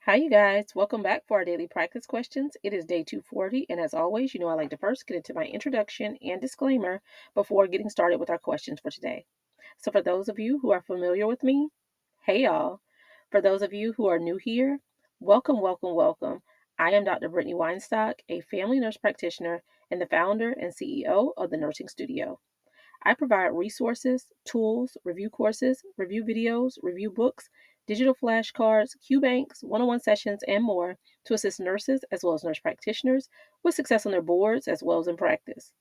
Hi, you guys. Welcome back for our daily practice questions. It is day 240, and as always, I like to first get into my introduction and disclaimer before getting started with our questions for today. So, for those of you who are familiar with me, hey y'all. For those of you who are new here, welcome, welcome, welcome. I am Dr. Brittany Weinstock, a family nurse practitioner and the founder and CEO of the Nursing Studio. I provide resources, tools, review courses, review videos, review books, digital flashcards, Q-banks, one-on-one sessions, and more to assist nurses as well as nurse practitioners with success on their boards as well as in practice.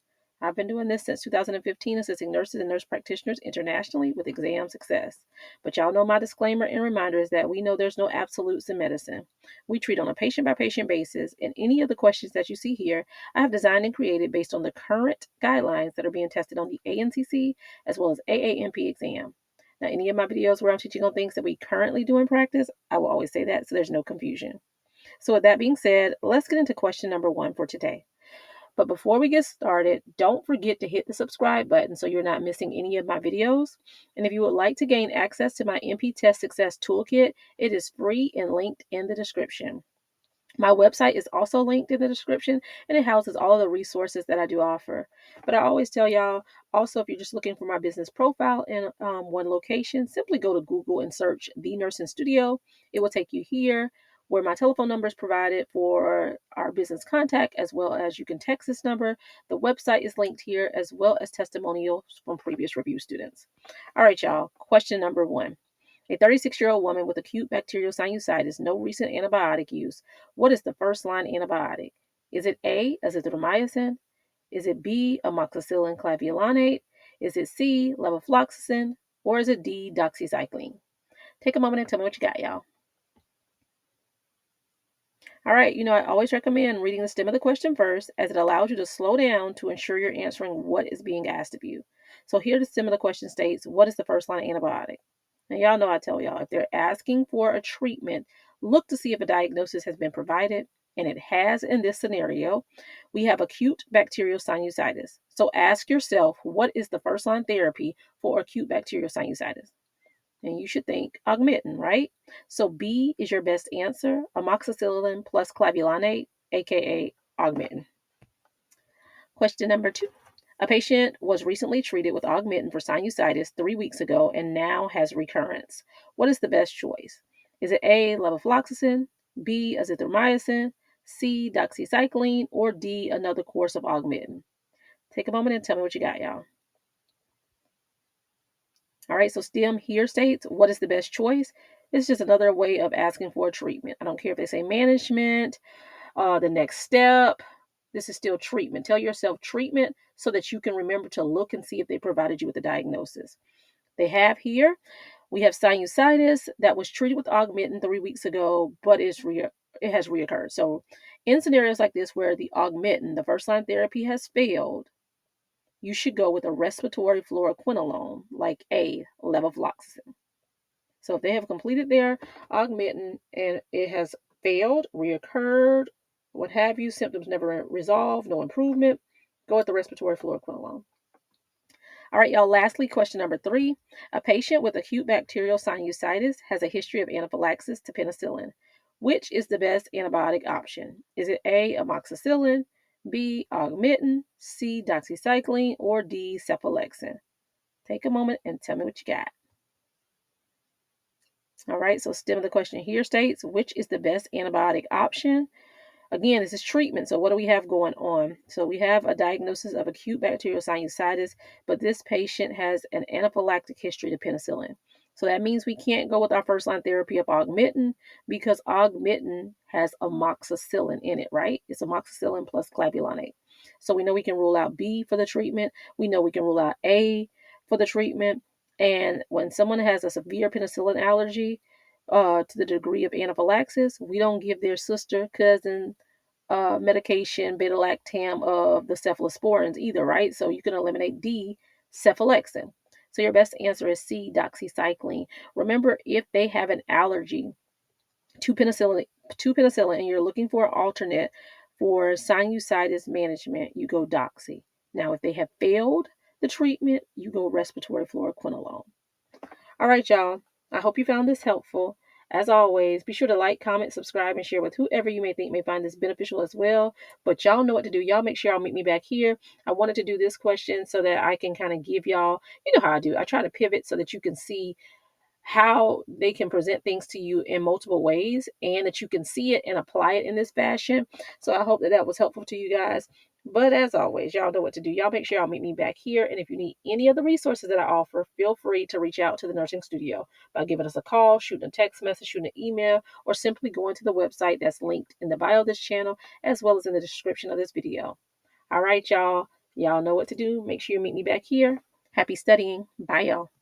I've been doing this since 2015, assisting nurses and nurse practitioners internationally with exam success. But y'all know my disclaimer and reminder is that we know there's no absolutes in medicine. We treat on a patient-by-patient basis, and any of the questions that you see here I have designed and created based on the current guidelines that are being tested on the ANCC as well as AANP exam. Now, any of my videos where I'm teaching on things that we currently do in practice, I will always say that so there's no confusion. So with that being said, let's get into question number 1 for today. But before we get started, don't forget to hit the subscribe button so you're not missing any of my videos. And if you would like to gain access to my NP Test Success Toolkit, it is free and linked in the description. My website is also linked in the description, and it houses all of the resources that I do offer. But I always tell y'all, also, if you're just looking for my business profile in one location, simply go to Google and search The Nursing Studio. It will take you here where my telephone number is provided for our business contact, as well as you can text this number. The website is linked here, as well as testimonials from previous review students. All right, y'all. Question number 1. A 36-year-old woman with acute bacterial sinusitis, no recent antibiotic use. What is the first-line antibiotic? Is it A, azithromycin? Is it B, amoxicillin clavulanate? Is it C, levofloxacin? Or is it D, doxycycline? Take a moment and tell me what you got, y'all. All right, I always recommend reading the stem of the question first, as it allows you to slow down to ensure you're answering what is being asked of you. So here the stem of the question states, what is the first-line antibiotic? Now, y'all know I tell y'all, if they're asking for a treatment, look to see if a diagnosis has been provided, and it has in this scenario. We have acute bacterial sinusitis. So ask yourself, what is the first-line therapy for acute bacterial sinusitis? And you should think Augmentin, right? So B is your best answer, amoxicillin plus clavulanate, aka Augmentin. Question number 2. A patient was recently treated with Augmentin for sinusitis 3 weeks ago and now has recurrence. What is the best choice? Is it A, levofloxacin, B, azithromycin, C, doxycycline, or D, another course of Augmentin? Take a moment and tell me what you got, y'all. All right, so STEM here states, what is the best choice? It's just another way of asking for a treatment. I don't care if they say management, the next step. This is still treatment. Tell yourself treatment so that you can remember to look and see if they provided you with a diagnosis. They have here, we have sinusitis that was treated with Augmentin 3 weeks ago, but it has reoccurred. So in scenarios like this where the Augmentin, the first-line therapy, has failed, you should go with a respiratory fluoroquinolone, like A, levofloxacin. So if they have completed their Augmentin and it has failed, reoccurred, what have you, symptoms never resolved, no improvement, go with the respiratory fluoroquinolone. All right, y'all, lastly, question number 3. A patient with acute bacterial sinusitis has a history of anaphylaxis to penicillin. Which is the best antibiotic option? Is it A, amoxicillin, B, Augmentin, C, doxycycline, or D, cephalexin? Take a moment and tell me what you got. All right, so stem of the question here states, which is the best antibiotic option? Again, this is treatment. So what do we have going on? So we have a diagnosis of acute bacterial sinusitis, but this patient has an anaphylactic history to penicillin. So that means we can't go with our first-line therapy of Augmentin because Augmentin has amoxicillin in it, right? It's amoxicillin plus clavulanate. So we know we can rule out B for the treatment. We know we can rule out A for the treatment. And when someone has a severe penicillin allergy, to the degree of anaphylaxis, we don't give their sister, cousin, medication, beta-lactam of the cephalosporins either, right? So you can eliminate D, cephalexin. So your best answer is C, doxycycline. Remember, if they have an allergy to penicillin, and you're looking for an alternate for sinusitis management, you go doxy. Now, if they have failed the treatment, you go respiratory fluoroquinolone. All right, y'all. I hope you found this helpful. As always, be sure to like, comment, subscribe, and share with whoever you may think may find this beneficial as well. But y'all know what to do. Y'all make sure y'all meet me back here. I wanted to do this question so that I can kind of give y'all, you know how I do. I try to pivot so that you can see how they can present things to you in multiple ways and that you can see it and apply it in this fashion. So I hope that that was helpful to you guys. But as always, y'all know what to do. Y'all make sure y'all meet me back here. And if you need any of the resources that I offer, feel free to reach out to the nursing studio by giving us a call, shooting a text message, shooting an email, or simply going to the website that's linked in the bio of this channel, as well as in the description of this video. All right, y'all. Y'all know what to do. Make sure you meet me back here. Happy studying. Bye, y'all.